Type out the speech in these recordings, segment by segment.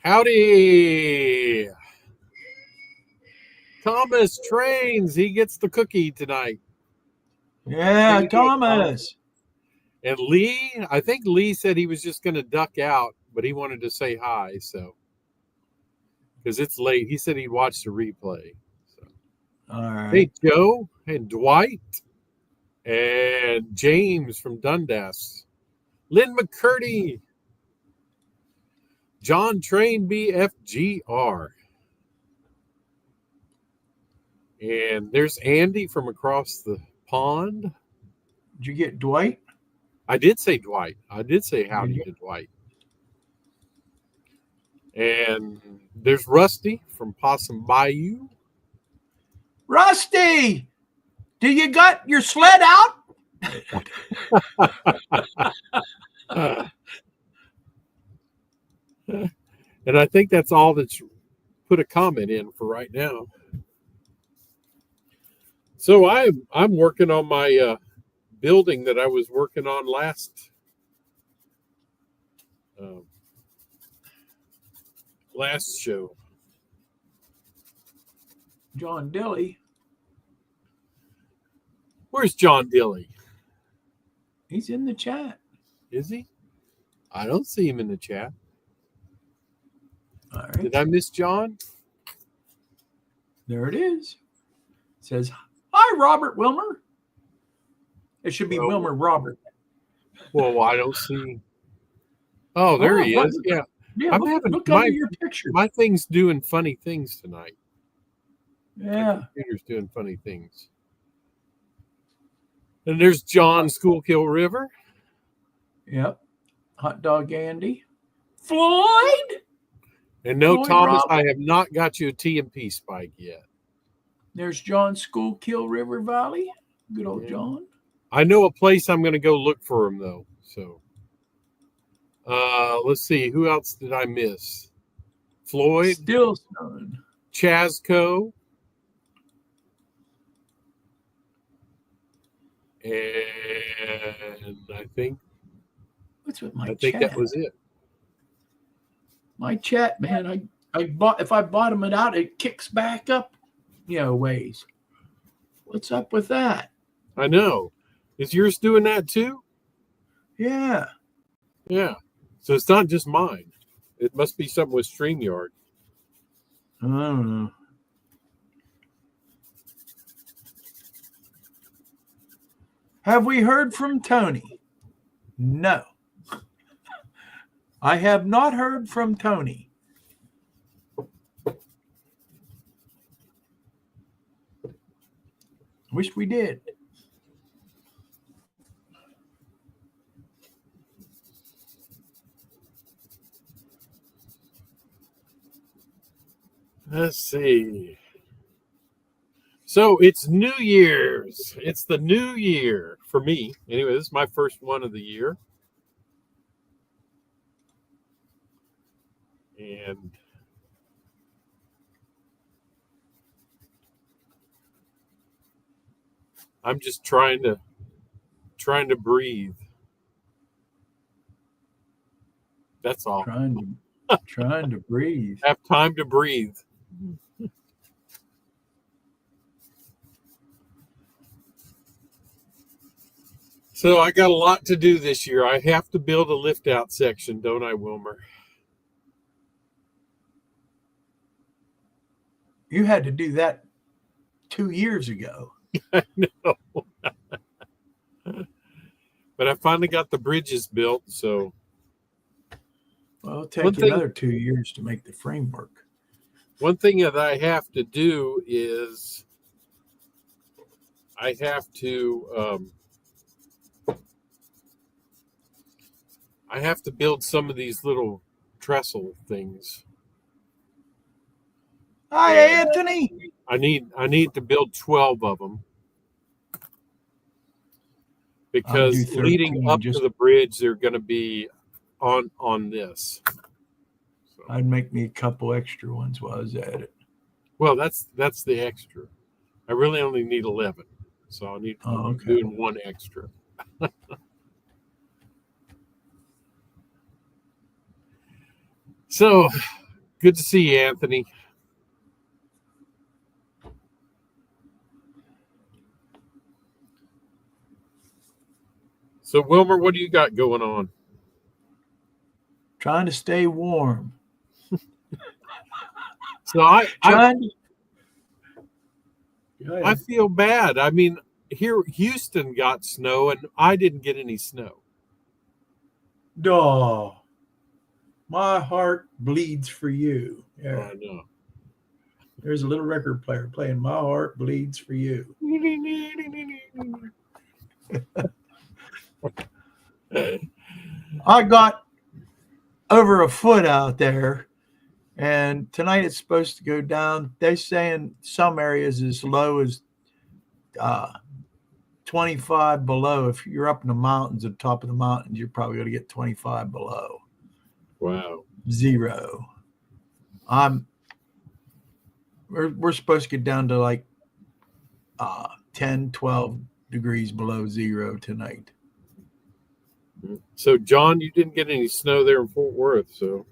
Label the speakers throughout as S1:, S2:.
S1: Howdy. Thomas trains. He gets the cookie tonight.
S2: Yeah, Thomas.
S1: And Lee, I think Lee said he was just going to duck out, but he wanted to say hi. So, because it's late, he said he'd watch the replay. So.
S2: All right.
S1: Hey, Joe and Dwight and James from Dundas. Lynn McCurdy. John Train BFGR. And there's Andy from across the pond.
S2: Did you get Dwight?
S1: I did say Dwight. I did say howdy to Dwight. And there's Rusty from Possum Bayou.
S2: Rusty, do you got your sled out?
S1: And I think that's all that's put a comment in for right now. So I'm working on my building that I was working on last show.
S2: John Dilly.
S1: Where's John Dilly?
S2: He's in the chat.
S1: Is he? I don't see him in the chat.
S2: All right.
S1: Did I miss John?
S2: There it is. It says, hi, Robert Wilmer. It should be Wilmer Robert.
S1: Well, I don't see. Oh, there he is. Yeah. I'm having
S2: look under your picture.
S1: My thing's doing funny things tonight.
S2: Yeah.
S1: My computer's doing funny things. And there's John Schuylkill River.
S2: Yep. Hot Dog Andy. Floyd.
S1: And no,
S2: Floyd
S1: Thomas,
S2: Robert.
S1: I have not got you a TMP spike yet.
S2: There's John Schuylkill River Valley. Good old John.
S1: I know a place I'm going to go look for him, though. So, let's see. Who else did I miss? Floyd.
S2: Stillstone.
S1: Chasco. And I think
S2: what's with my
S1: I think
S2: chat?
S1: that was it.
S2: My chat, man. If I bottom it out, it kicks back up, ways. What's up with that?
S1: I know. Is yours doing that too?
S2: Yeah.
S1: Yeah. So it's not just mine. It must be something with StreamYard.
S2: I don't know. Have we heard from Tony? No. I have not heard from Tony. Wish we did.
S1: Let's see. So it's New Year's. It's the new year for me. Anyway, this is my first one of the year. And I'm just trying to breathe. That's all.
S2: Trying to breathe.
S1: Have time to breathe. So I got a lot to do this year. I have to build a lift out section, don't I, Wilmer?
S2: You had to do that 2 years ago.
S1: I know. But I finally got the bridges built, so.
S2: Well, it'll take you another 2 years to make the framework.
S1: One thing that I have to do is I have to build some of these little trestle things.
S2: Hi, Anthony.
S1: I need to build 12 of them because leading up to the bridge, they're going to be on this. So.
S2: I'd make me a couple extra ones while I was at it.
S1: Well, that's the extra. I really only need 11, so I need doing one extra. So Good to see you, Anthony. So, Wilmer, what do you got going on?
S2: Trying to stay warm.
S1: So I
S2: Yeah.
S1: feel bad. I mean, here Houston got snow and I didn't get any snow.
S2: Duh. My heart bleeds for you. Yeah.
S1: I know.
S2: There's a little record player playing My Heart Bleeds for You. I got over a foot out there, and tonight it's supposed to go down. They're saying some areas as low as 25 below. If you're up in the mountains, at the top of the mountains, you're probably going to get 25 below.
S1: Wow.
S2: Zero. We're supposed to get down to like 10, 12 degrees below zero tonight.
S1: So, John, you didn't get any snow there in Fort Worth. So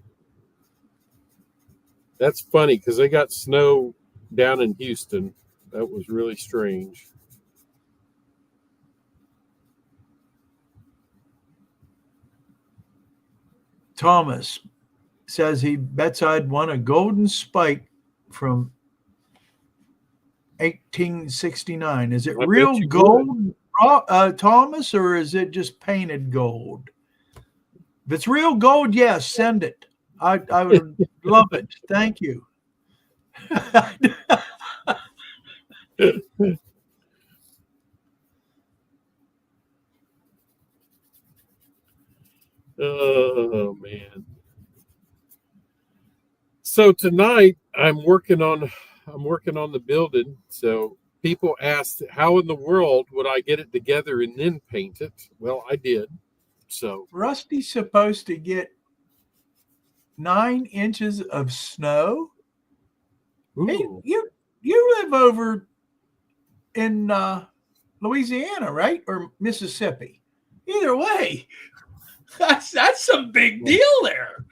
S1: that's funny because they got snow down in Houston. That was really strange.
S2: Thomas says he bets I'd won a golden spike from 1869. Is it real gold, Thomas, or is it just painted gold? If it's real gold, yes, send it. I would love it. Thank you.
S1: Oh man. So tonight I'm working on the building. So people asked how in the world would I get it together and then paint it? Well, I did. So
S2: Rusty's supposed to get 9 inches of snow. Hey, you live over in Louisiana, right? Or Mississippi? Either way, that's some big deal there.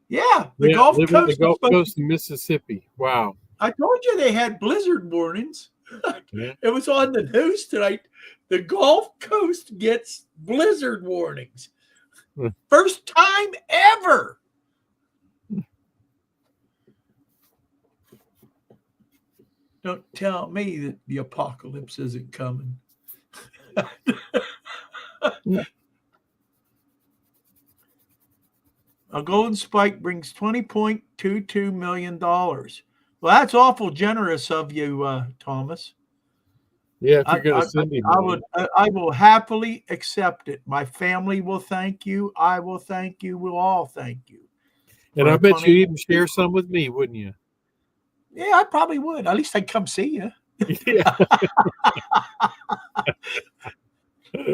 S2: Yeah, the Gulf Coast
S1: of Mississippi. Wow.
S2: I told you they had blizzard warnings.
S1: Yeah.
S2: It was on the news tonight. The Gulf Coast gets blizzard warnings. First time ever. Don't tell me that the apocalypse isn't coming. A golden spike brings $20.22 million. Well, that's awful generous of you, Thomas.
S1: Yeah, if you're going to send me money.
S2: I will happily accept it. My family will thank you. I will thank you. We'll all thank you.
S1: And I bet you'd even share some with me, wouldn't you?
S2: Yeah, I probably would. At least I'd come see you.
S1: Yeah.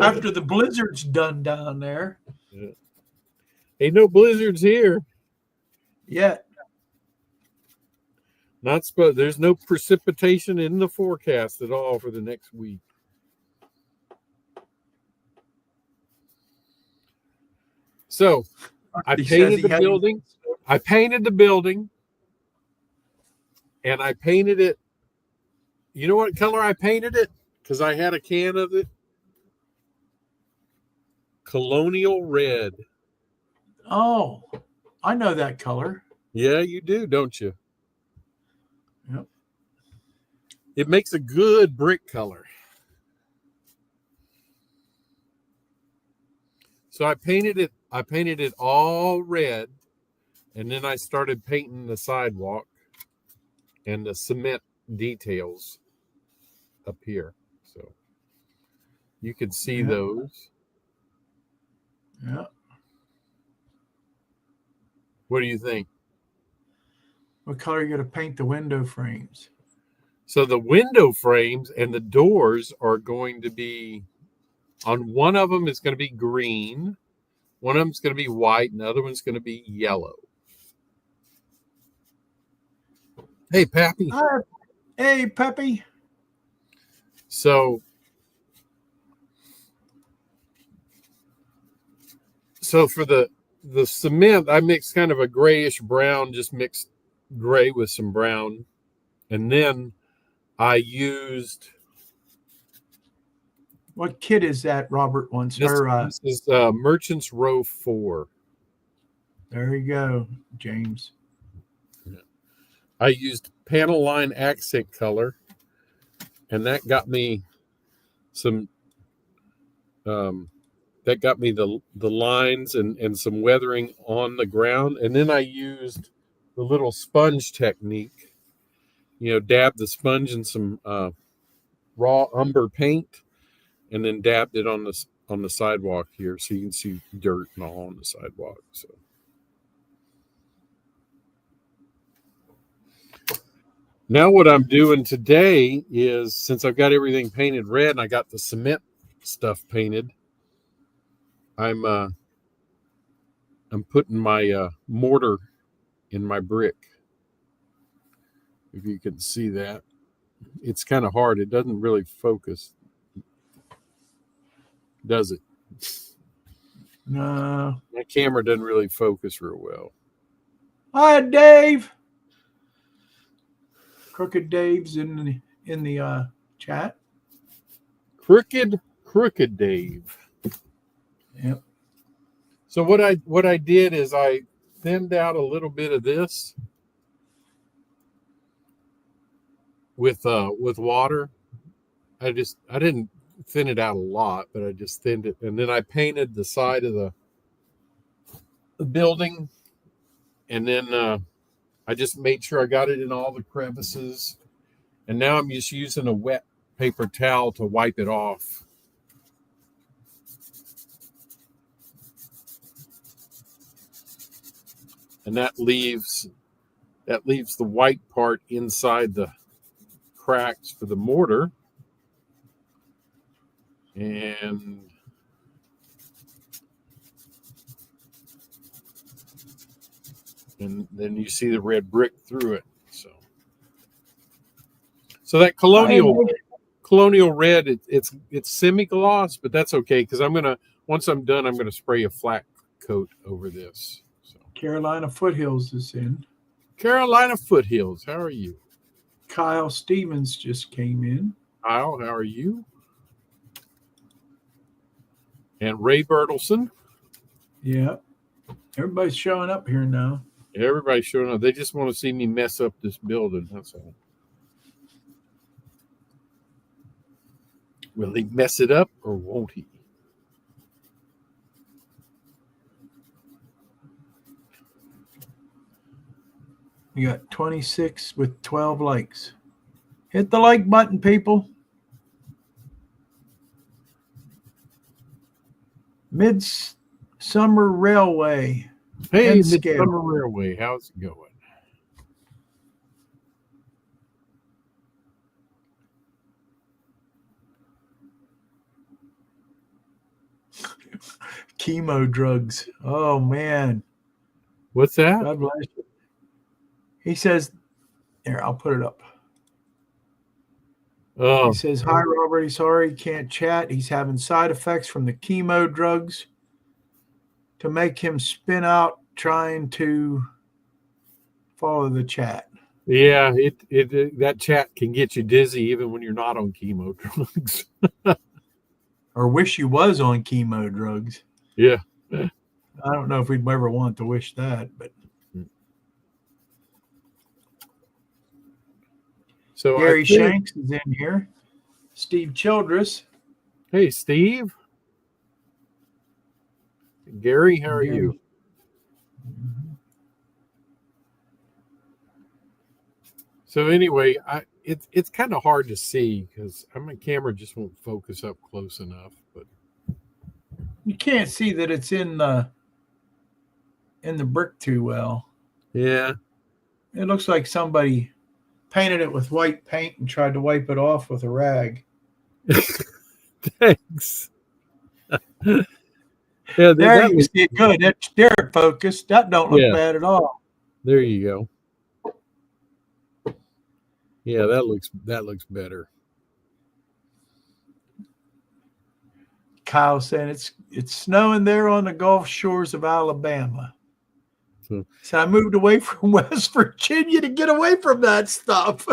S2: After the blizzard's done down there.
S1: Yeah. Ain't no blizzards here.
S2: Yeah.
S1: There's no precipitation in the forecast at all for the next week. So I painted the building. I painted the building. And I painted it. You know what color I painted it? Because I had a can of it. Colonial red.
S2: Oh, I know that color.
S1: Yeah, you do, don't you?
S2: Yep.
S1: It makes a good brick color. So I painted it all red, and then I started painting the sidewalk and the cement details up here. So you can see those.
S2: Yeah.
S1: What do you think?
S2: What color are you going to paint the window frames?
S1: So the window frames and the doors are going to be, on one of them is going to be green, one of them is going to be white, and the other one's going to be yellow. Hey, Pappy.
S2: Hi. Hey, Peppy.
S1: So for the the cement, I mixed kind of a grayish brown, just mixed gray with some brown. And then I used
S2: What kit is that Robert wants?
S1: this is Merchant's Row 4.
S2: There you go, James.
S1: I used Panel Line Accent Color, and that got me some that got me the lines and some weathering on the ground. And then I used the little sponge technique, dab the sponge in some raw umber paint, and then dabbed it on the sidewalk here, so you can see dirt and all on the sidewalk. So now what I'm doing today is, since I've got everything painted red and I got the cement stuff painted, I'm putting my mortar in my brick. If you can see that, it's kind of hard. It doesn't really focus, does it?
S2: No.
S1: My camera doesn't really focus real well.
S2: Hi, Dave. Crooked Dave's in the chat.
S1: Crooked Dave.
S2: Yep.
S1: So what I did is I thinned out a little bit of this with water. I didn't thin it out a lot, but I just thinned it, and then I painted the side of the building, and then I just made sure I got it in all the crevices, and now I'm just using a wet paper towel to wipe it off. And that leaves the white part inside the cracks for the mortar. And then you see the red brick through it. So that colonial red, it's semi-gloss, but that's okay, because once I'm done, I'm gonna spray a flat coat over this. So
S2: Carolina Foothills is in.
S1: Carolina Foothills, how are you?
S2: Kyle Stevens just came in.
S1: Kyle, how are you? And Ray Bertelson.
S2: Yeah. Everybody's showing up here now.
S1: Everybody's showing up. They just want to see me mess up this building. That's all. Will he mess it up or won't he?
S2: We got 26 with 12 likes. Hit the like button, people. Midsummer Railway.
S1: Hey,
S2: Penn Scale.
S1: Midsummer Railway, how's it going?
S2: Chemo drugs. Oh, man.
S1: What's that?
S2: God bless you. He says, here, I'll put it up.
S1: Oh.
S2: He says, hi, Robert. He's sorry he can't chat. He's having side effects from the chemo drugs to make him spin out trying to follow the chat.
S1: Yeah, that chat can get you dizzy even when you're not on chemo drugs.
S2: Or wish you was on chemo drugs.
S1: Yeah.
S2: I don't know if we'd ever want to wish that, but.
S1: So
S2: Gary Shanks is in here. Steve Childress.
S1: Hey, Steve. Gary, how are you? So anyway, it's kind of hard to see because my camera just won't focus up close enough. But
S2: you can't see that it's in the brick too well.
S1: Yeah,
S2: it looks like somebody painted it with white paint and tried to wipe it off with a rag.
S1: Thanks.
S2: Yeah, there you see it good. That's their focus. That don't look bad at all.
S1: There you go. Yeah, that looks better.
S2: Kyle saying it's snowing there on the Gulf shores of Alabama. So I moved away from West Virginia to get away from that stuff.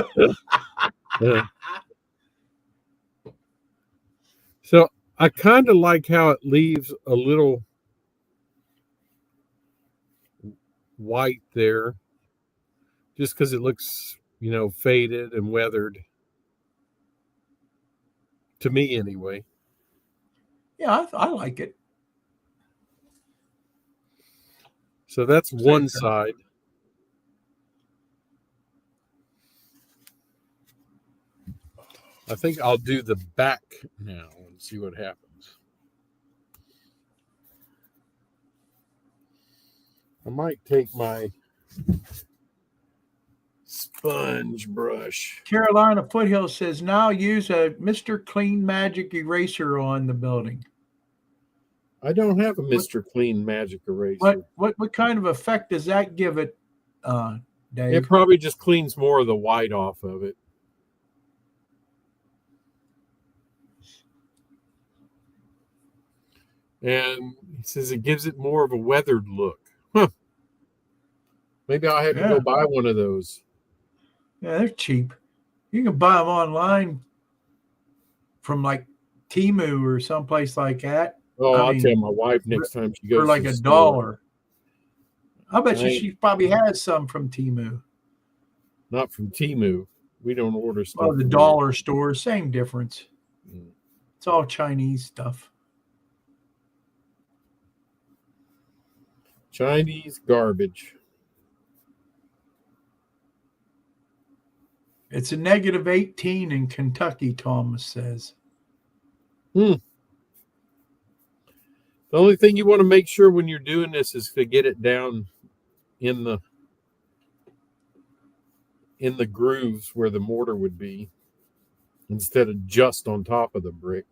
S1: So I kind of like how it leaves a little white there, just because it looks, faded and weathered. To me, anyway.
S2: Yeah, I like it.
S1: So that's one side. I think I'll do the back now and see what happens. I might take my sponge brush.
S2: Carolina Foothill says now use a Mr. Clean Magic eraser on the building.
S1: I don't have a Mr. Clean Magic eraser.
S2: What kind of effect does that give it, Dave?
S1: It probably just cleans more of the white off of it. And he says it gives it more of a weathered look. Huh. Maybe I'll have to go buy one of those.
S2: Yeah, they're cheap. You can buy them online from like Temu or someplace like that.
S1: Oh, I'll tell my wife next time she goes
S2: for like $1. I bet she probably has some from Temu.
S1: Not from Temu. We don't order stuff.
S2: Well, the dollar store, same difference. It's all Chinese stuff.
S1: Chinese garbage.
S2: It's a -18 in Kentucky, Thomas says.
S1: The only thing you want to make sure when you're doing this is to get it down in the grooves where the mortar would be instead of just on top of the brick.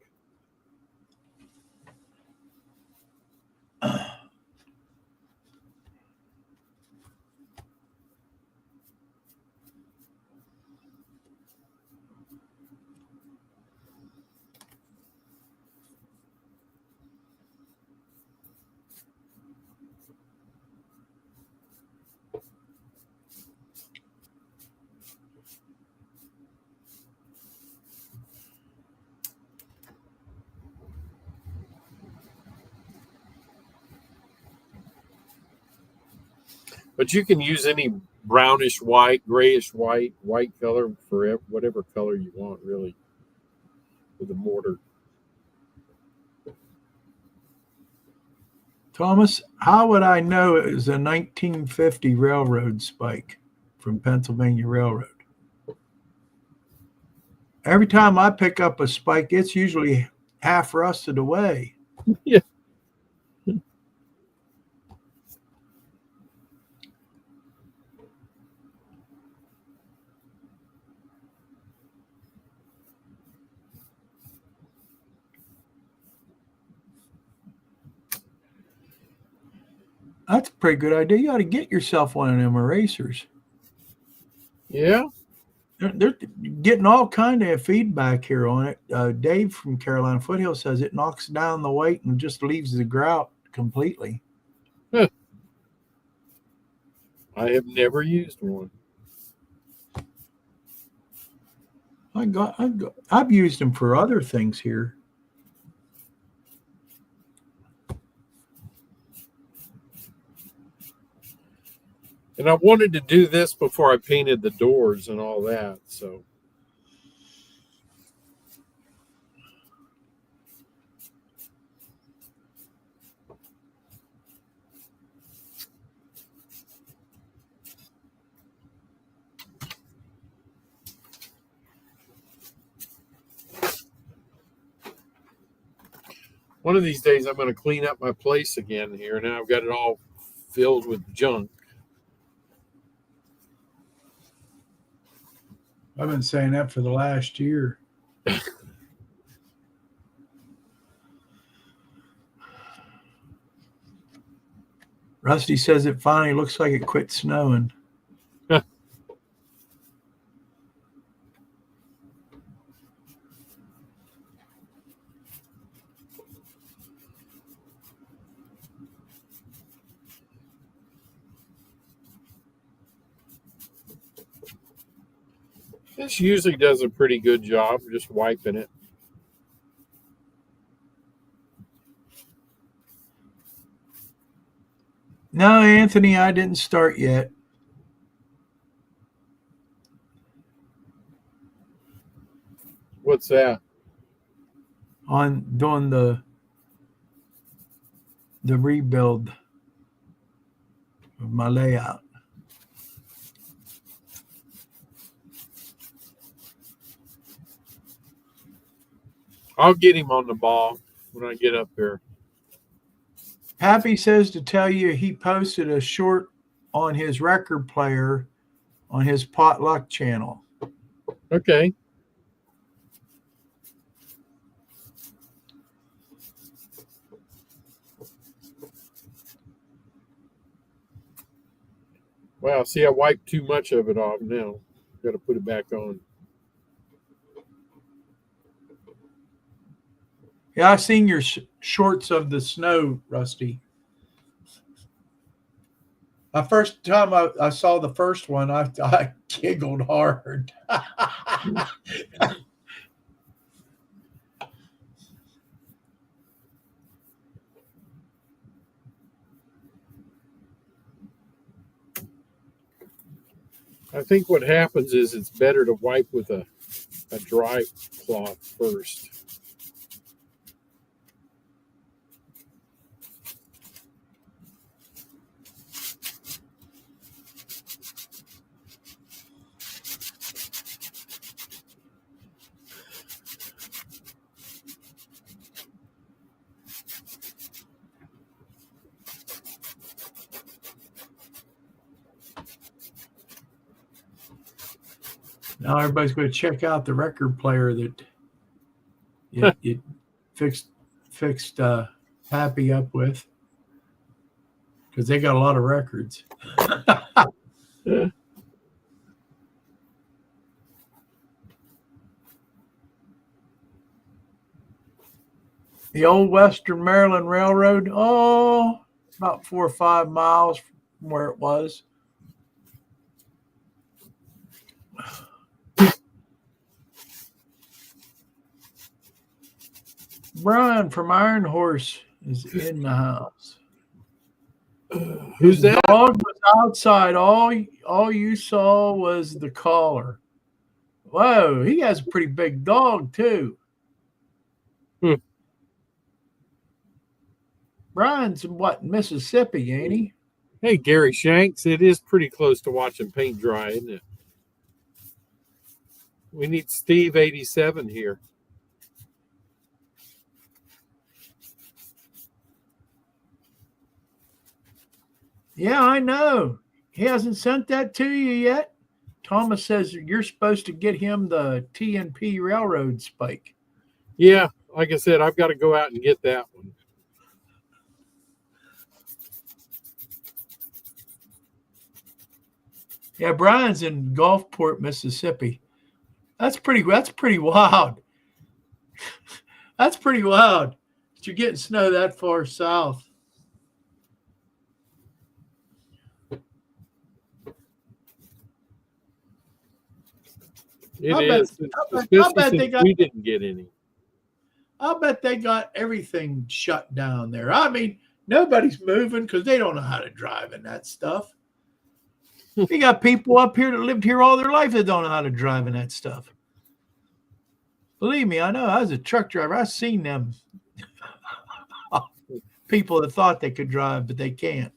S1: But you can use any brownish white, grayish white color for whatever color you want, really, with the mortar.
S2: Thomas, how would I know it was a 1950 railroad spike from Pennsylvania Railroad? Every time I pick up a spike, it's usually half rusted away.
S1: Yeah.
S2: That's a pretty good idea. You ought to get yourself one of them erasers.
S1: Yeah.
S2: They're getting all kind of feedback here on it. Dave from Carolina Foothill says it knocks down the weight and just leaves the grout completely.
S1: Huh. I have never used one.
S2: I've used them for other things here.
S1: And I wanted to do this before I painted the doors and all that, so. One of these days I'm going to clean up my place again here. Now I've got it all filled with junk.
S2: I've been saying that for the last year. Rusty says it finally looks like it quit snowing.
S1: This usually does a pretty good job just wiping it.
S2: No, Anthony, I didn't start yet.
S1: What's that?
S2: On doing the rebuild of my layout.
S1: I'll get him on the ball when I get up there.
S2: Happy says to tell you he posted a short on his record player on his potluck channel.
S1: Okay. Wow, see, I wiped too much of it off now. Got to put it back on.
S2: Yeah, I seen your shorts of the snow, Rusty. The first time I saw the first one, I giggled hard.
S1: I think what happens is it's better to wipe with a dry cloth first.
S2: Now everybody's going to check out the record player that it fixed Happy up with, because they got a lot of records. The old Western Maryland Railroad, about 4 or 5 miles from where it was. Brian from Iron Horse is in the house.
S1: Who's that?
S2: The dog was outside. All you saw was the collar. Whoa, he has a pretty big dog too. Brian's in Mississippi, ain't he?
S1: Hey, Gary Shanks, it is pretty close to watching paint dry, isn't it? We need Steve 87 here.
S2: Yeah, I know. He hasn't sent that to you yet. Thomas says you're supposed to get him the TNP Railroad spike.
S1: Yeah, like I said, I've got to go out and get that one.
S2: Yeah, Brian's in Gulfport, Mississippi. That's pretty wild. That's pretty wild that you're getting snow that far south.
S1: It is. We didn't get any.
S2: I'll bet they got everything shut down there. I mean, nobody's moving because they don't know how to drive in that stuff. You got people up here that lived here all their life that don't know how to drive in that stuff. Believe me, I know. I was a truck driver. I've seen them people that thought they could drive, but they can't.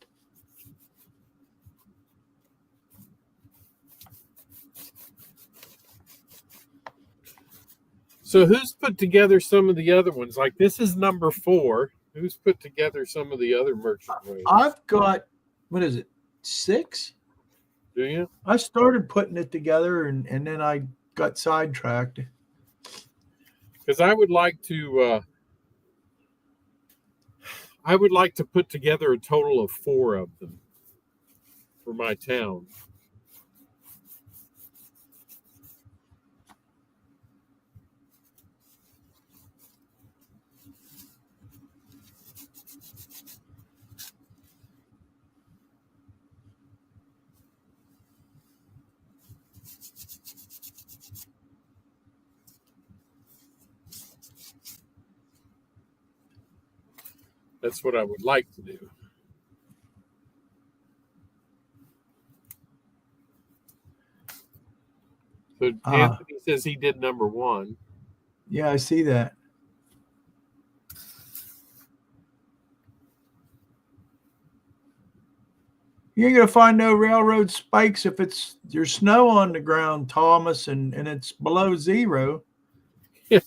S1: So who's put together some of the other ones? Like this is number 4. Who's put together some of the other merchant ways?
S2: I've got, 6?
S1: Do you?
S2: I started putting it together and then I got sidetracked.
S1: Because I would like to put together a total of 4 of them for my town. That's what I would like to do. So Anthony says he did number 1.
S2: Yeah, I see that. You ain't gonna find no railroad spikes if there's snow on the ground, Thomas, and it's below 0.
S1: Yeah.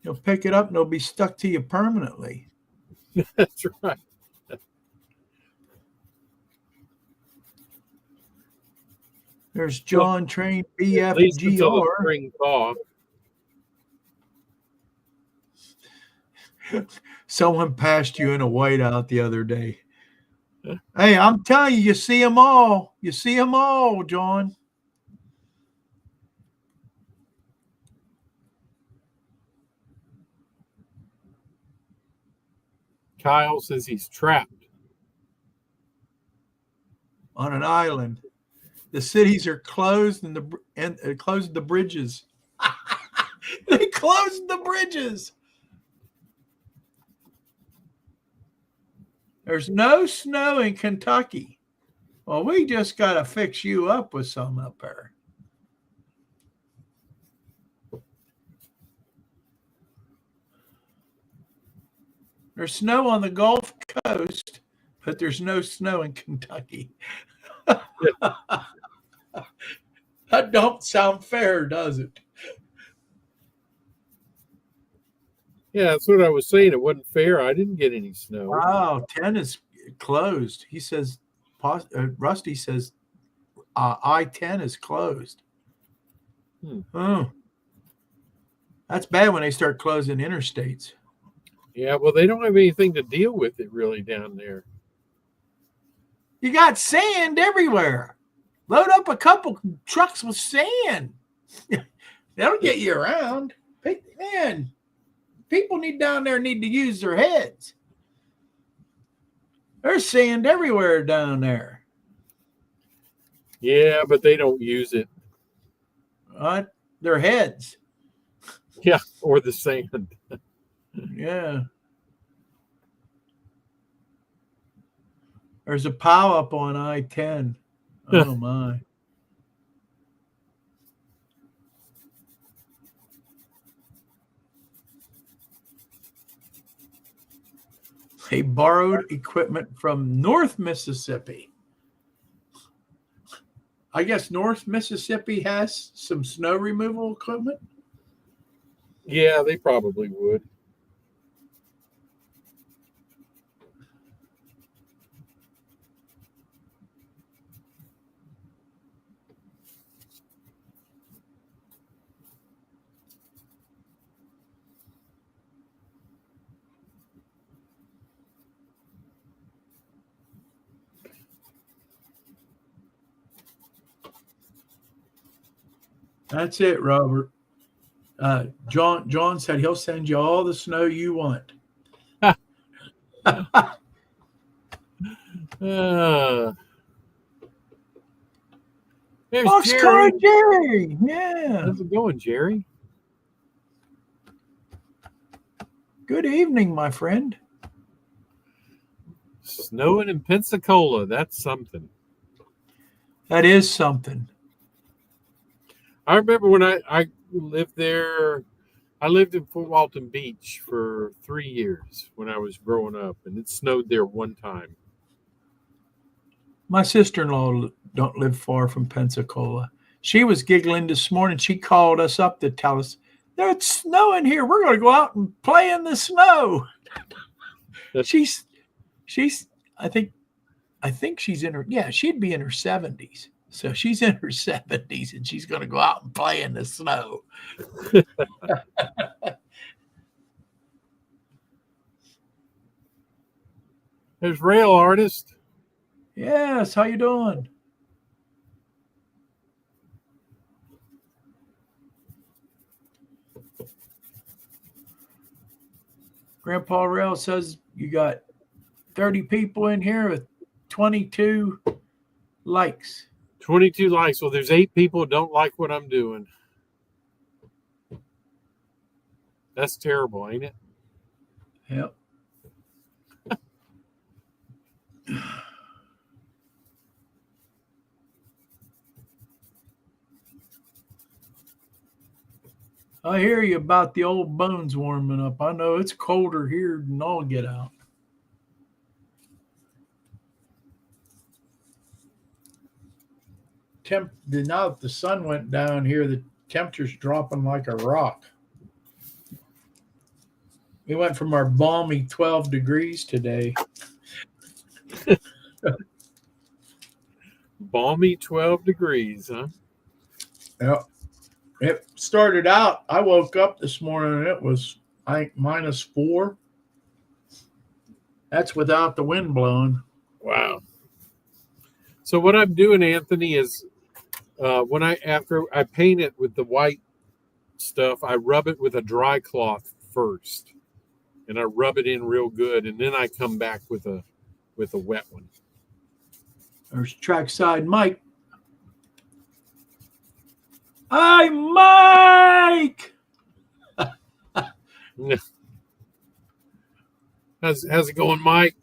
S2: You'll pick it up and it'll be stuck to you permanently.
S1: That's right.
S2: There's John Train
S1: At least until the
S2: BFGR.
S1: spring thaw.
S2: Someone passed you in a whiteout the other day. Hey, I'm telling you, you see them all. You see them all, John.
S1: Kyle says he's trapped
S2: on an island. The cities are closed and closed the bridges. They closed the bridges. There's no snow in Kentucky. Well, we just got to fix you up with some up there. There's snow on the Gulf Coast, but there's no snow in Kentucky. That don't sound fair, does it?
S1: Yeah, that's what I was saying. It wasn't fair. I didn't get any snow.
S2: Wow, 10 is closed. He says, Rusty says, I-10 is closed. Oh, that's bad when they start closing interstates.
S1: Yeah, well, they don't have anything to deal with it really down there.
S2: You got sand everywhere. Load up a couple trucks with sand. That'll get you around. Man, people down there need to use their heads. There's sand everywhere down there.
S1: Yeah, but they don't use it.
S2: Their heads.
S1: Yeah, or the sand.
S2: Yeah. There's a pile up on I-10. Oh, my. They borrowed equipment from North Mississippi. I guess North Mississippi has some snow removal equipment.
S1: Yeah, they probably would.
S2: That's it, Robert. John said he'll send you all the snow you want.
S1: There's
S2: Boxcar Jerry. Yeah.
S1: How's it going, Jerry?
S2: Good evening, my friend.
S1: Snowing in Pensacola. That's something.
S2: That is something.
S1: I remember when I lived there. I lived in Fort Walton Beach for 3 years when I was growing up, and it snowed there one time.
S2: My sister-in-law don't live far from Pensacola. She was giggling this morning. She called us up to tell us, there's snow in here. We're going to go out and play in the snow. she's I think she's in she'd be in her 70s. So she's in her 70s and she's going to go out and play in the snow.
S1: There's Rail Artist.
S2: Yes, how you doing? Grandpa Rail says you got 30 people in here with 22 likes.
S1: 22 likes. Well, there's 8 people who don't like what I'm doing. That's terrible, ain't it?
S2: Yep. I hear you about the old bones warming up. I know it's colder here than all get out. Now that the sun went down here, the temperature's dropping like a rock. We went from our balmy 12 degrees today.
S1: Balmy 12 degrees, huh?
S2: Yep. It started out, I woke up this morning and it was, I think, -4. That's without the wind blowing.
S1: Wow. So what I'm doing, Anthony, is after I paint it with the white stuff, I rub it with a dry cloth first, and I rub it in real good, and then I come back with a wet one.
S2: There's trackside Mike. Hi, Mike.
S1: How's it going, Mike?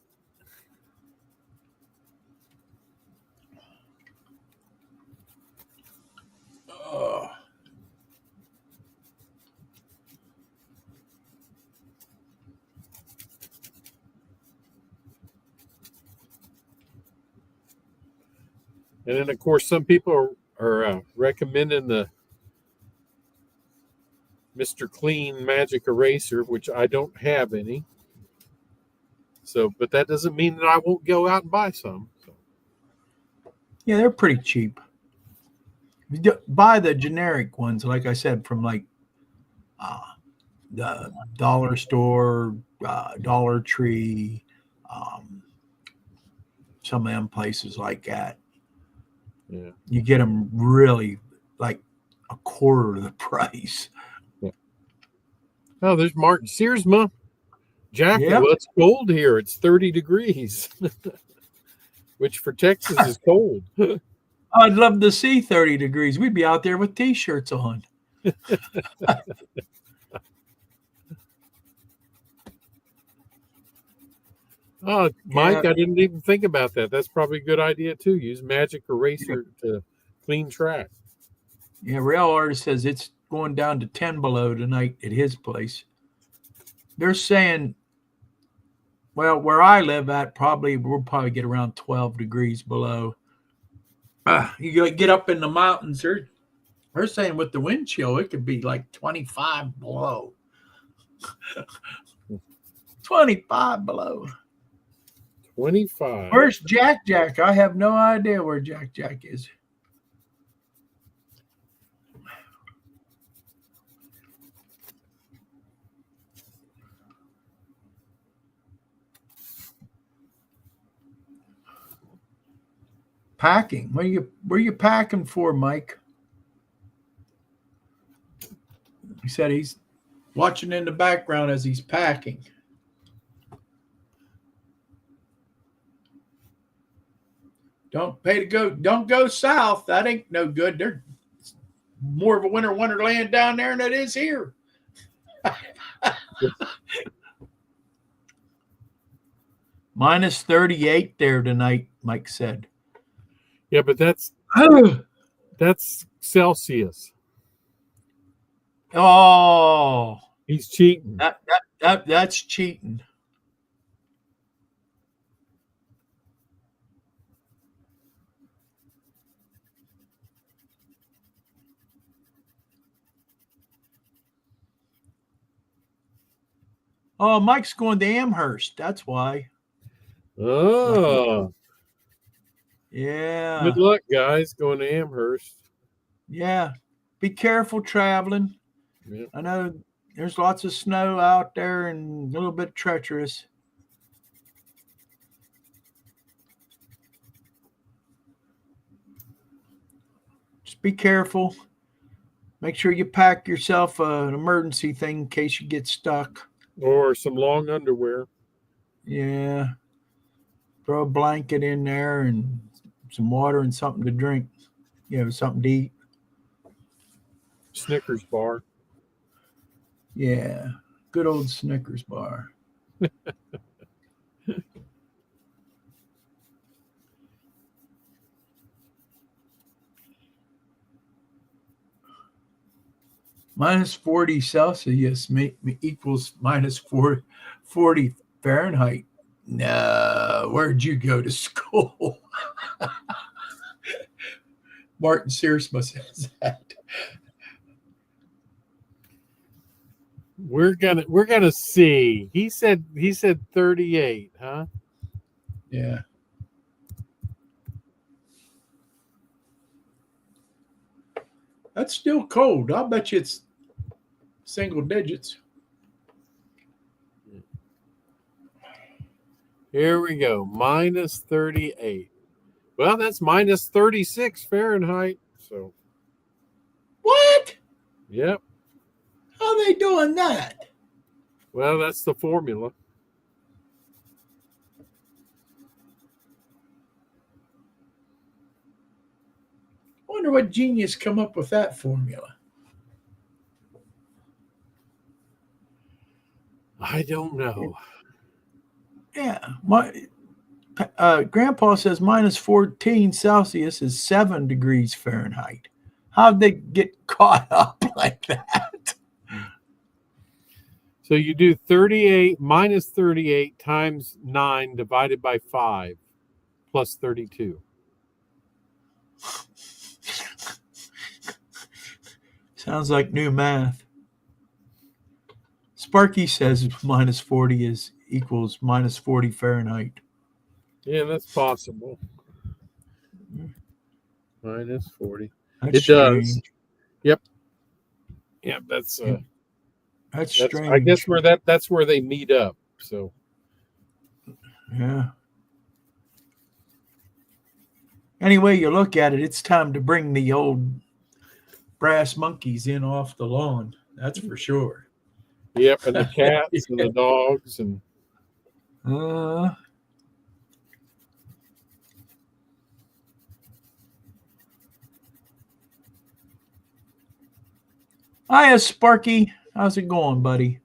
S1: And then, of course, some people are recommending the Mr. Clean Magic Eraser, which I don't have any. So, but that doesn't mean that I won't go out and buy some. So.
S2: Yeah, they're pretty cheap. Buy the generic ones, like I said, from like the dollar store, Dollar Tree, some of them places like that.
S1: Yeah,
S2: you get them really like a quarter of the price.
S1: Yeah. Oh, there's Martin Searsma jacket.
S2: Yep.
S1: Well, it's cold here. It's 30 degrees, which for Texas is cold.
S2: I'd love to see 30 degrees. We'd be out there with T-shirts on.
S1: Oh, Mike, I didn't even think about that. That's probably a good idea, too. Use Magic Eraser to clean track.
S2: Yeah, Rail Artist says it's going down to 10 below tonight at his place. They're saying, well, where I live at, we'll probably get around 12 degrees below. You get up in the mountains, they're saying with the wind chill, it could be like 25 below. 25 below.
S1: 25.
S2: Where's Jack Jack? I have no idea where Jack Jack is. Packing. Where you packing for, Mike? He said he's watching in the background as he's packing. Don't go south. That ain't no good. There's more of a winter wonderland down there than it is here. -38 there tonight, Mike said.
S1: Yeah, but that's Celsius.
S2: Oh,
S1: he's cheating.
S2: That's cheating. Oh, Mike's going to Amherst. That's why.
S1: Oh.
S2: Yeah.
S1: Good luck, guys, going to Amherst.
S2: Yeah. Be careful traveling.
S1: Yeah.
S2: I know there's lots of snow out there and a little bit treacherous. Just be careful. Make sure you pack yourself an emergency thing in case you get stuck.
S1: Or some long underwear.
S2: Yeah. Throw a blanket in there and some water and something to drink. Something to eat.
S1: Snickers bar.
S2: Yeah, good old Snickers bar. Minus 40 Celsius equals minus 40 Fahrenheit. No, where'd you go to school? Martin Searsma says that.
S1: We're gonna see. He said 38, huh?
S2: Yeah. That's still cold. I'll bet you it's single digits.
S1: Here we go. Minus 38. Well, that's minus 36 Fahrenheit. So,
S2: What?
S1: yep.
S2: How are they doing that?
S1: Well, that's the formula.
S2: I wonder what genius come up with that formula.
S1: I don't know.
S2: Yeah, my grandpa says minus 14 Celsius is 7 degrees Fahrenheit. How'd they get caught up like that?
S1: So you do 38 minus 38 times 9 divided by 5 plus 32.
S2: Sounds like new math. Sparky says minus 40 is equals minus 40 Fahrenheit.
S1: Yeah, that's possible. Minus 40.
S2: That's
S1: It
S2: strange.
S1: does. Yep. Yep, that's
S2: strange.
S1: I guess that's where they meet up. So
S2: Yeah. Anyway, you look at it, it's time to bring the old brass monkeys in off the lawn. That's for sure.
S1: yep, and the cats and the dogs and
S2: Hiya, Sparky. How's it going, buddy?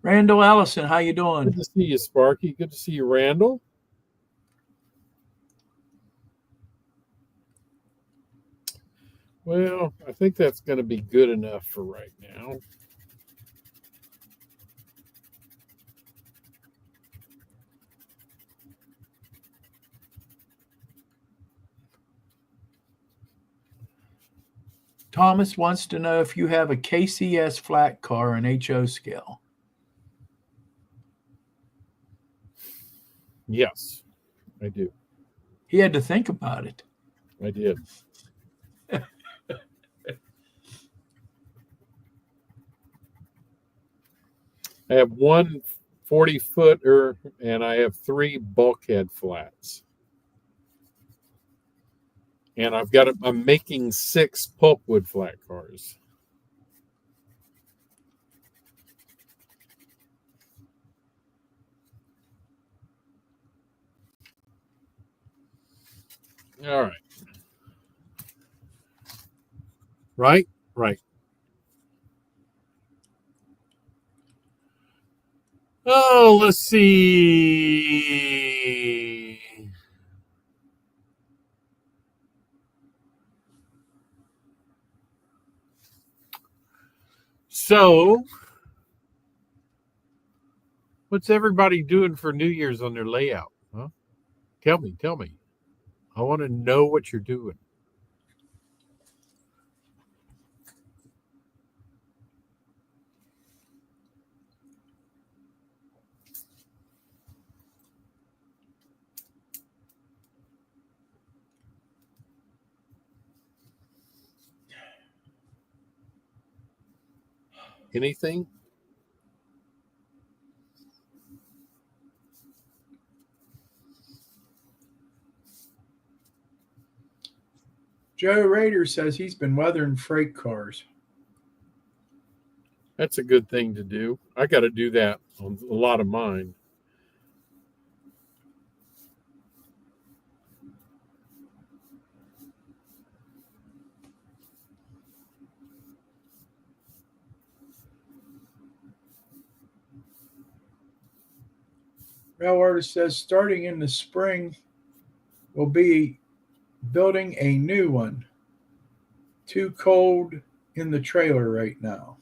S2: Randall Allison, how you doing?
S1: good to see you, Sparky. Good to see you, Randall. Well, I think that's going to be good enough for right now.
S2: Thomas wants to know if you have a KCS flat car and HO scale.
S1: Yes, I do.
S2: He had to think about it.
S1: I did. I have one 40-footer and I have 3 bulkhead flats. And I'm making 6 pulpwood flat cars. All right. Right? Right. Oh, let's see. So, what's everybody doing for New Year's on their layout? Huh? Tell me. I want to know what you're doing. Anything?
S2: Joe Rader says he's been weathering freight cars.
S1: That's a good thing to do. I got to do that on a lot of mine.
S2: Rail Artist says starting in the spring, we'll be building a new one. Too cold in the trailer right now.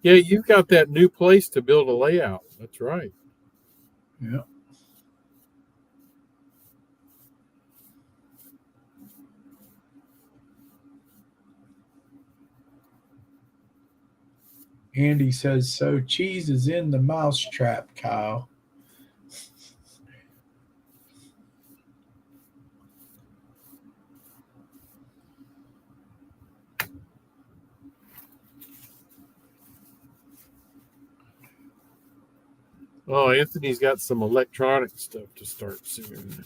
S1: Yeah, you've got that new place to build a layout. That's right.
S2: Yeah. Andy says, so cheese is in the mousetrap, Kyle.
S1: Oh, Anthony's got some electronic stuff to start soon.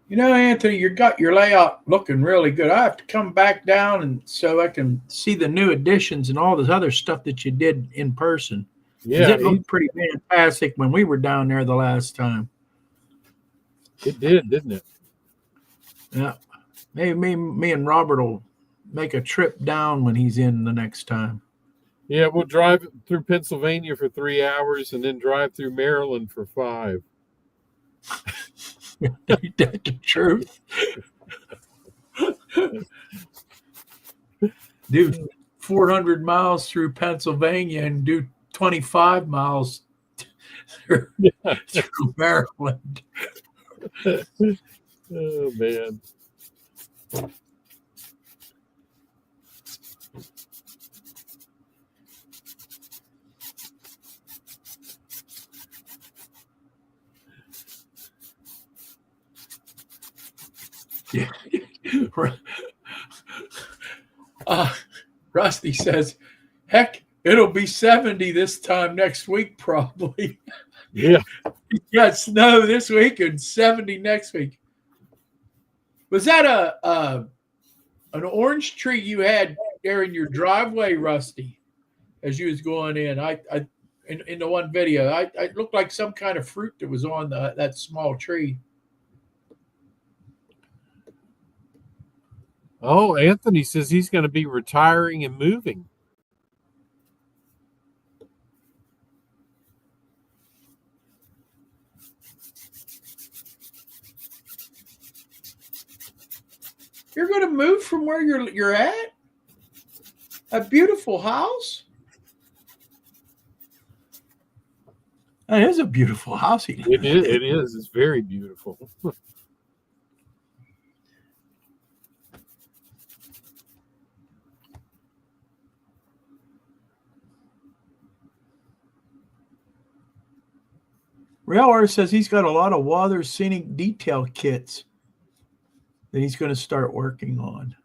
S2: You know, Anthony, you got your layout looking really good. I have to come back down and so I can see the new additions and all this other stuff that you did in person.
S1: Yeah,
S2: it looked pretty fantastic when we were down there the last time.
S1: It did, didn't it?
S2: Yeah. Maybe me and Robert will make a trip down when he's in the next time.
S1: Yeah, we'll drive through Pennsylvania for 3 hours and then drive through Maryland for 5.
S2: Ain't that the truth? Do 400 miles through Pennsylvania and do 25 miles through Maryland.
S1: Oh, man.
S2: Yeah. Rusty says, heck, it'll be 70 this time next week, probably.
S1: Yeah.
S2: You got snow this week and 70 next week. Was that an orange tree you had there in your driveway, Rusty, as you was going in? In the one video, it looked like some kind of fruit that was on that small tree.
S1: Oh, Anthony says he's going to be retiring and moving.
S2: You're going to move from where you're at? A beautiful house? That is a beautiful house.
S1: It is. It is. It's very beautiful.
S2: Rail Artist says he's got a lot of Wather scenic detail kits that he's going to start working on.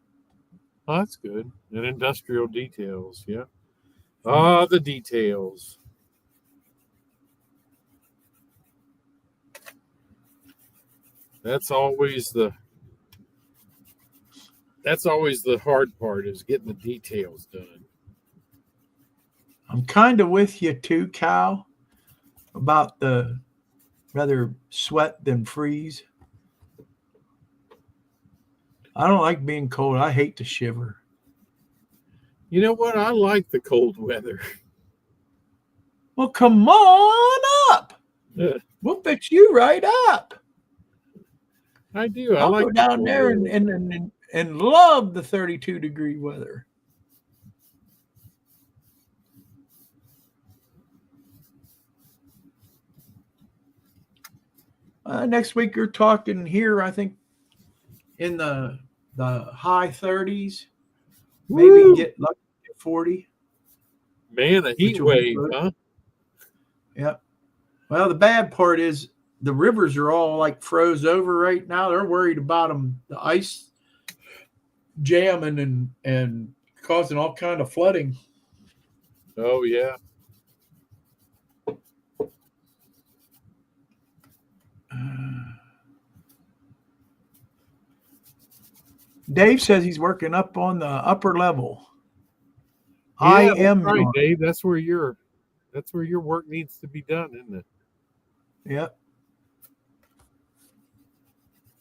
S1: Oh, that's good. And industrial details. Yeah. Ah, the details. That's always the hard part, is getting the details done.
S2: I'm kind of with you too, Cal, about the rather sweat than freeze. I don't like being cold. I hate to shiver.
S1: You know what? I like the cold weather.
S2: Well, come on up. We'll fix you right up.
S1: I do.
S2: I'll go down there and love the 32-degree weather. Next week you're talking here, I think, in the high 30s. Maybe get lucky at 40.
S1: Man, a heat wave, huh?
S2: Yeah. Well, the bad part is the rivers are all like froze over right now. They're worried about them, the ice jamming and causing all kind of flooding.
S1: Oh, yeah.
S2: Dave says he's working up on the upper level.
S1: Yeah,
S2: I am
S1: right, Dave. That's where your work needs to be done, isn't it?
S2: Yeah.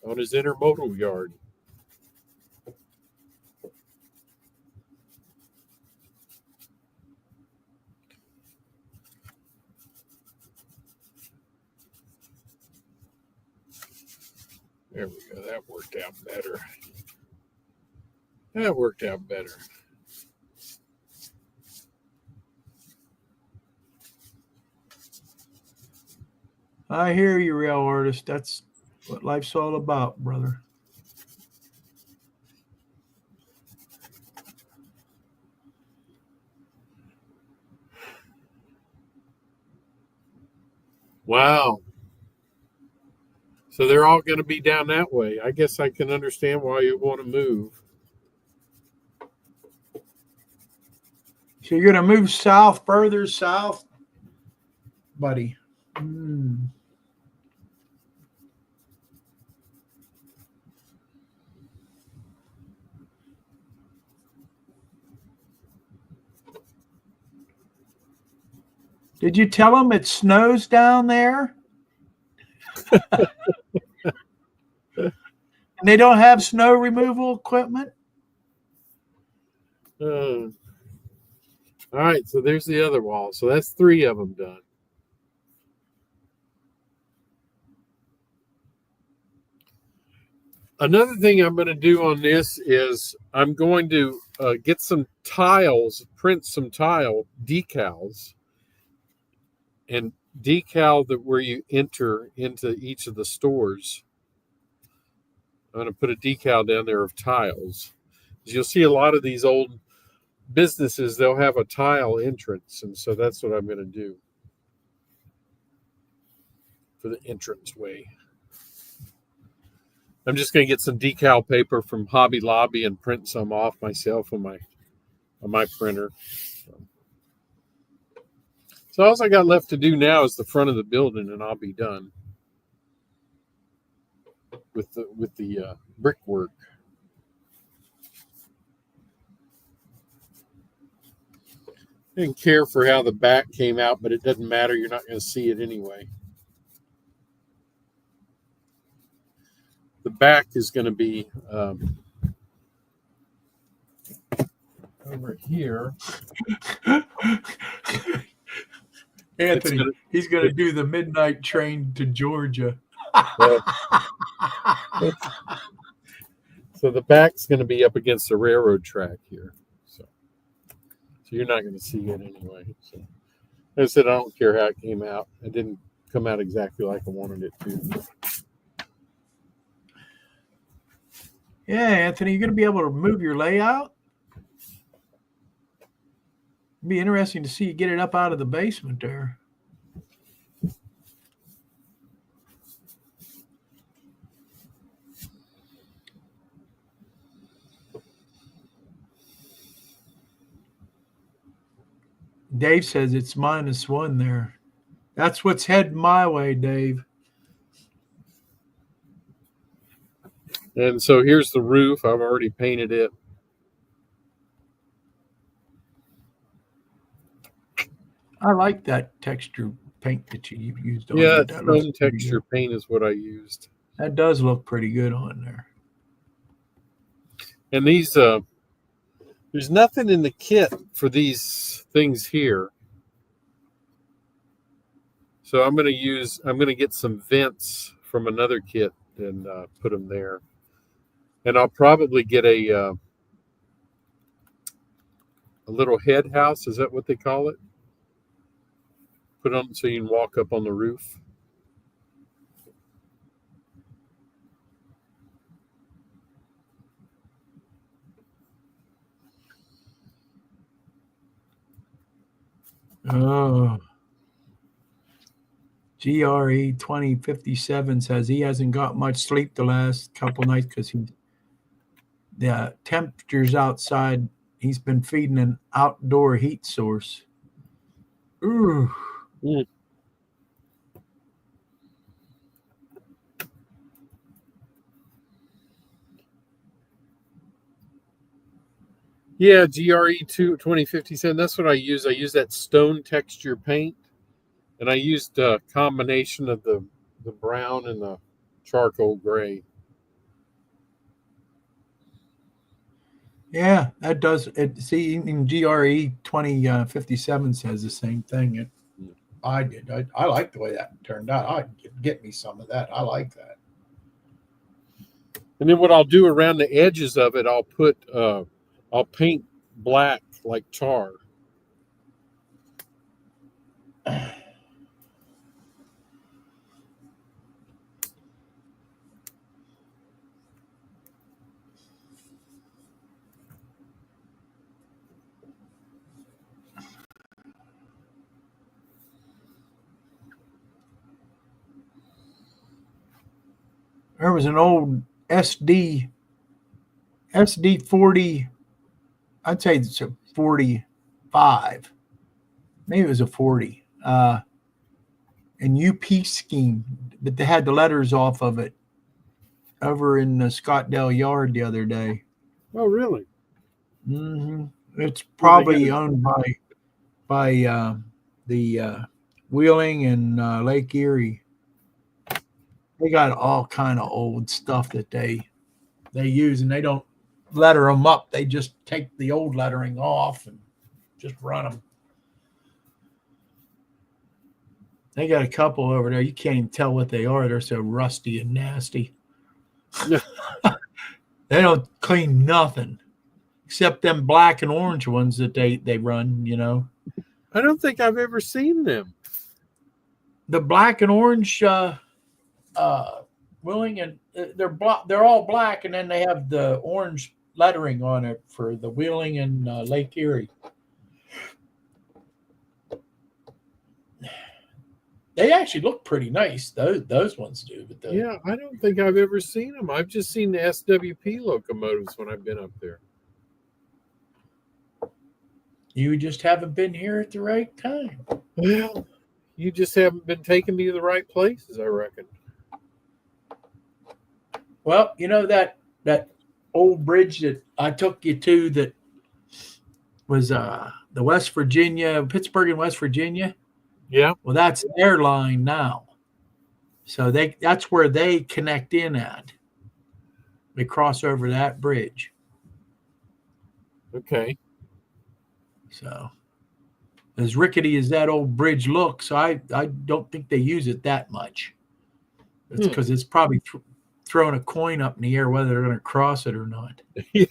S1: On his intermodal yard. There we go. That worked out better. That worked out better.
S2: I hear you, real artist. That's what life's all about, brother.
S1: Wow. So they're all going to be down that way. I guess I can understand why you want to move.
S2: So you're going to move south, further south, buddy. Did you tell them it snows down there? And they don't have snow removal equipment?
S1: All right, so there's the other wall. So that's 3 of them done. Another thing I'm going to do on this is I'm going to get some tiles, print some tile decals, and decal where you enter into each of the stores. I'm going to put a decal down there of tiles. You'll see a lot of these old businesses, they'll have a tile entrance, and so that's what I'm going to do for the entranceway. I'm just going to get some decal paper from Hobby Lobby and print some off myself on my printer. So all I got left to do now is the front of the building, and I'll be done with the brickwork. I didn't care for how the back came out, but it doesn't matter. You're not going to see it anyway. The back is going to be over here.
S2: Anthony, he's going to do the midnight train to Georgia.
S1: So the back's going to be up against the railroad track here. So you're not going to see it anyway. So like I said, I don't care how it came out. It didn't come out exactly like I wanted it to.
S2: Yeah, Anthony, you're going to be able to move your layout? It'd be interesting to see you get it up out of the basement there. Dave says it's -1 there. That's what's heading my way, Dave.
S1: And so here's the roof. I've already painted it.
S2: I like that texture paint that you used on
S1: Yeah,
S2: it. That
S1: stone texture paint is what I used.
S2: That does look pretty good on there.
S1: And these, there's nothing in the kit for these things here. So I'm going to get some vents from another kit and put them there. And I'll probably get a little head house. Is that what they call it? Put on so you can walk up on the roof.
S2: Oh. GRE 2057 says he hasn't got much sleep the last couple nights because the temperatures outside, he's been feeding an outdoor heat source. Ooh.
S1: Mm. Yeah, GRE 2057. That's what I use. I use that stone texture paint. And I used a combination of the brown and the charcoal gray.
S2: Yeah, that does it. See, even GRE 2057 says the same thing. I did. I like the way that turned out. I'd get me some of that. I like that.
S1: And then what I'll do around the edges of it, I'll paint black like tar.
S2: There was an old SD 40. I'd say it's a 45. Maybe it was a 40. And UP scheme, but they had the letters off of it over in the Scottdale Yard the other day.
S1: Oh, really?
S2: It's probably owned by the Wheeling and Lake Erie. They got all kind of old stuff that they use, and they don't letter them up. They just take the old lettering off and just run them. They got a couple over there. You can't even tell what they are. They're so rusty and nasty. They don't clean nothing except them black and orange ones that they run, you know.
S1: I don't think I've ever seen them.
S2: The black and orange Wheeling, and they're all black, and then they have the orange lettering on it for the Wheeling and Lake Erie. They actually look pretty nice. Those ones do. But
S1: yeah, I don't think I've ever seen them. I've just seen the SWP locomotives when I've been up there.
S2: You just haven't been here at the right time.
S1: Well, you just haven't been taking me to the right places, I reckon.
S2: Well, you know that old bridge that I took you to that was the West Virginia, Pittsburgh and West Virginia?
S1: Yeah.
S2: Well, that's their line now. So that's where they connect in at. They cross over that bridge.
S1: Okay.
S2: So as rickety as that old bridge looks, I don't think they use it that much. It's because it's probably throwing a coin up in the air whether they're going to cross it or not.
S1: Yeah.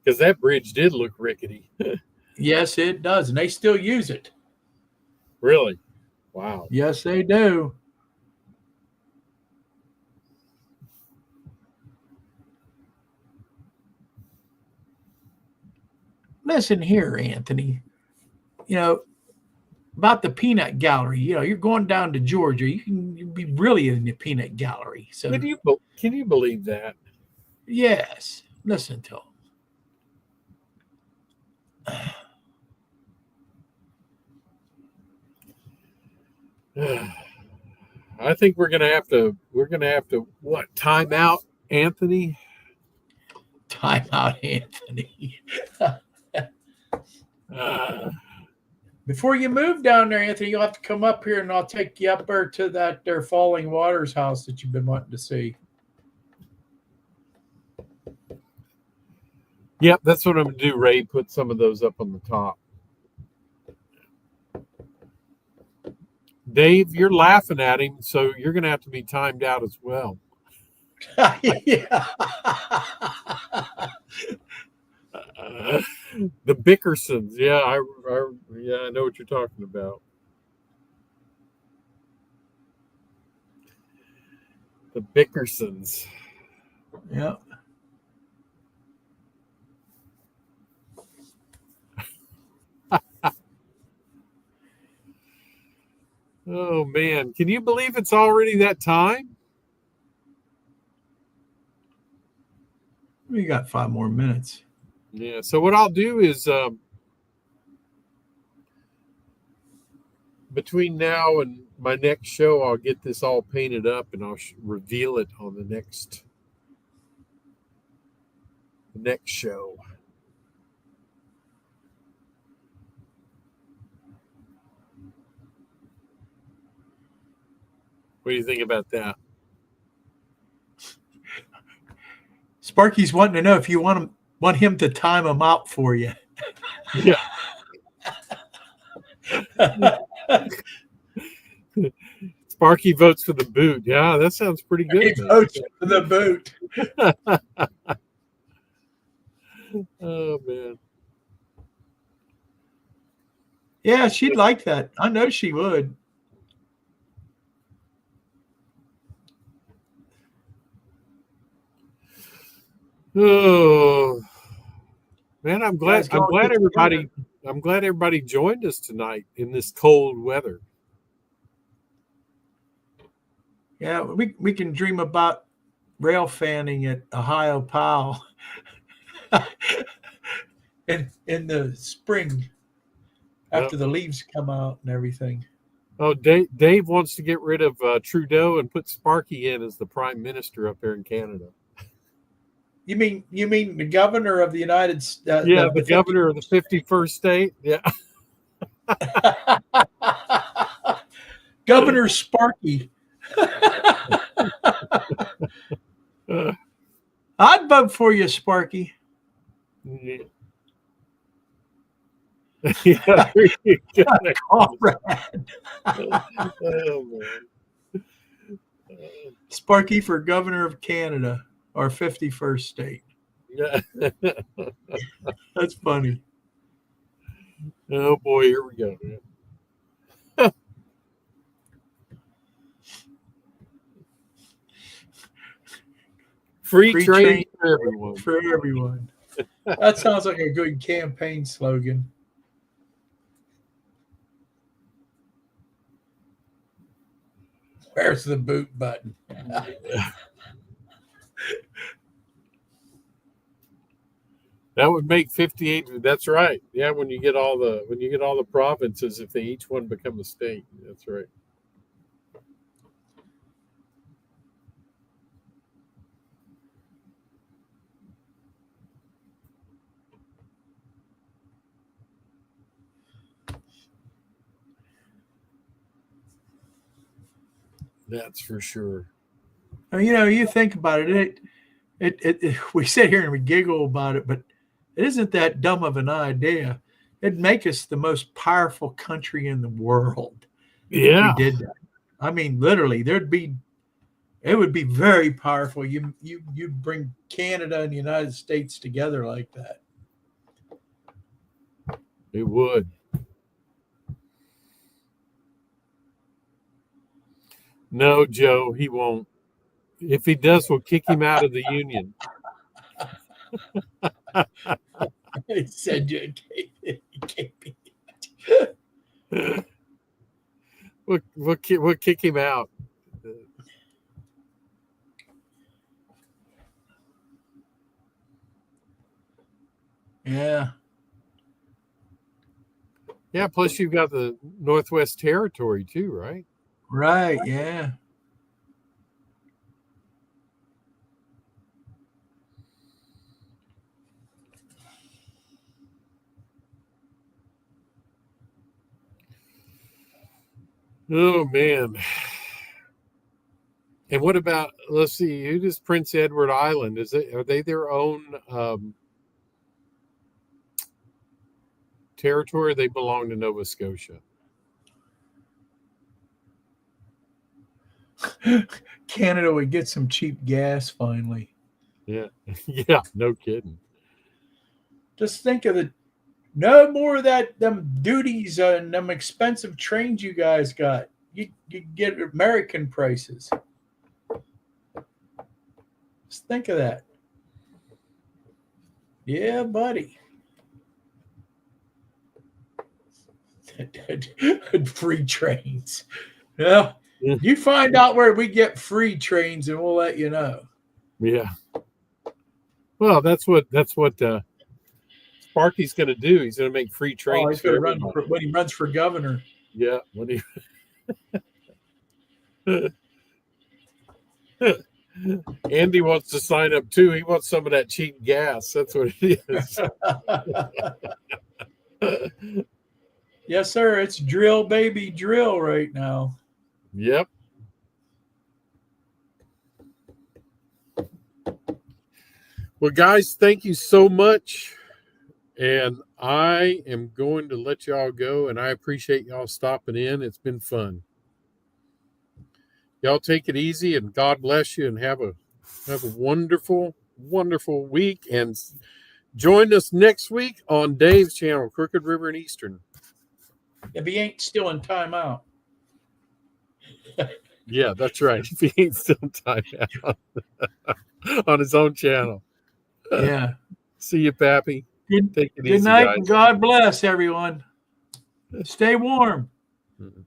S1: Because that bridge did look rickety.
S2: Yes, it does. And they still use it.
S1: Really? Wow.
S2: Yes, they do. Listen here, Anthony. You know, about the peanut gallery, you know, you're going down to Georgia. You'll be really in the peanut gallery. So
S1: can you believe that?
S2: Yes. Listen to
S1: them. I think we're gonna have to what, time out, Anthony?
S2: Time out, Anthony. Before you move down there, Anthony, you'll have to come up here and I'll take you up there to that there Falling Waters house that you've been wanting to see.
S1: Yep, that's what I'm gonna do, Ray. Put some of those up on the top. Dave, you're laughing at him, so you're gonna have to be timed out as well.
S2: Yeah.
S1: The Bickersons, yeah, I know what you're talking about. The Bickersons.
S2: Yeah.
S1: Oh man, can you believe it's already that time?
S2: We got 5 more minutes.
S1: Yeah, so what I'll do is between now and my next show, I'll get this all painted up and I'll reveal it on the next show. What do you think about that?
S2: Sparky's wanting to know if you want him to time them out for you.
S1: Yeah. Sparky votes for the boot. Yeah, that sounds pretty good.
S2: He votes for the boot.
S1: Oh man.
S2: Yeah, she'd like that. I know she would.
S1: Oh man, I'm glad
S2: Guys, going to
S1: everybody joined us tonight in this cold weather.
S2: Yeah, we can dream about rail fanning at Ohio Powell in the spring after the leaves come out and everything.
S1: Oh, Dave wants to get rid of Trudeau and put Sparky in as the prime minister up there in Canada.
S2: You mean the governor of the United States?
S1: The governor of the 51st state. Yeah.
S2: Governor Sparky. I'd vote for you, Sparky.
S1: Yeah.
S2: Conrad.
S1: Oh, man.
S2: Sparky for governor of Canada, our 51st state.
S1: Yeah.
S2: That's funny.
S1: Oh boy, here we go. Free train for everyone.
S2: For everyone. That sounds like a good campaign slogan. Where's the boot button?
S1: That would make 58. That's right. Yeah, when you get all the provinces, if they each one become a state. That's right. That's for sure.
S2: I mean, you think about it, we sit here and we giggle about it, but it isn't that dumb of an idea. It'd make us the most powerful country in the world.
S1: Yeah.
S2: If we did that. I mean, literally, it would be very powerful. You bring Canada and the United States together like that.
S1: It would. No, Joe, he won't. If he does, we'll kick him out of the union.
S2: He said you can't be.
S1: We'll kick him out.
S2: Yeah.
S1: Yeah, plus you've got the Northwest Territory too, right?
S2: Right, yeah.
S1: Oh man. And what about, let's see, who does Prince Edward Island? Are they their own territory? Or they belong to Nova Scotia?
S2: Canada would get some cheap gas finally.
S1: Yeah. Yeah, no kidding.
S2: Just think of it. No more of them duties and them expensive trains you guys got. You get American prices. Just think of that. Yeah, buddy. Free trains. Yeah. You find out where we get free trains and we'll let you know.
S1: Yeah. Well, that's what Sparky's going to do. He's going to make free trains.
S2: He's going to run when he runs for governor.
S1: Yeah, when he. Andy wants to sign up too. He wants some of that cheap gas. That's what it is.
S2: Yes, sir. It's drill, baby, drill right now.
S1: Yep. Well, guys, thank you so much. And I am going to let y'all go, and I appreciate y'all stopping in. It's been fun. Y'all take it easy, and God bless you, and have a wonderful, wonderful week. And join us next week on Dave's channel, Crooked River and Eastern.
S2: If he ain't still in timeout.
S1: Yeah, that's right. If he ain't still time out on his own channel.
S2: Yeah.
S1: See you, Pappy.
S2: Good,
S1: Take it
S2: good
S1: easy,
S2: night.
S1: guys.
S2: And God bless everyone. Stay warm.
S1: Mm-mm.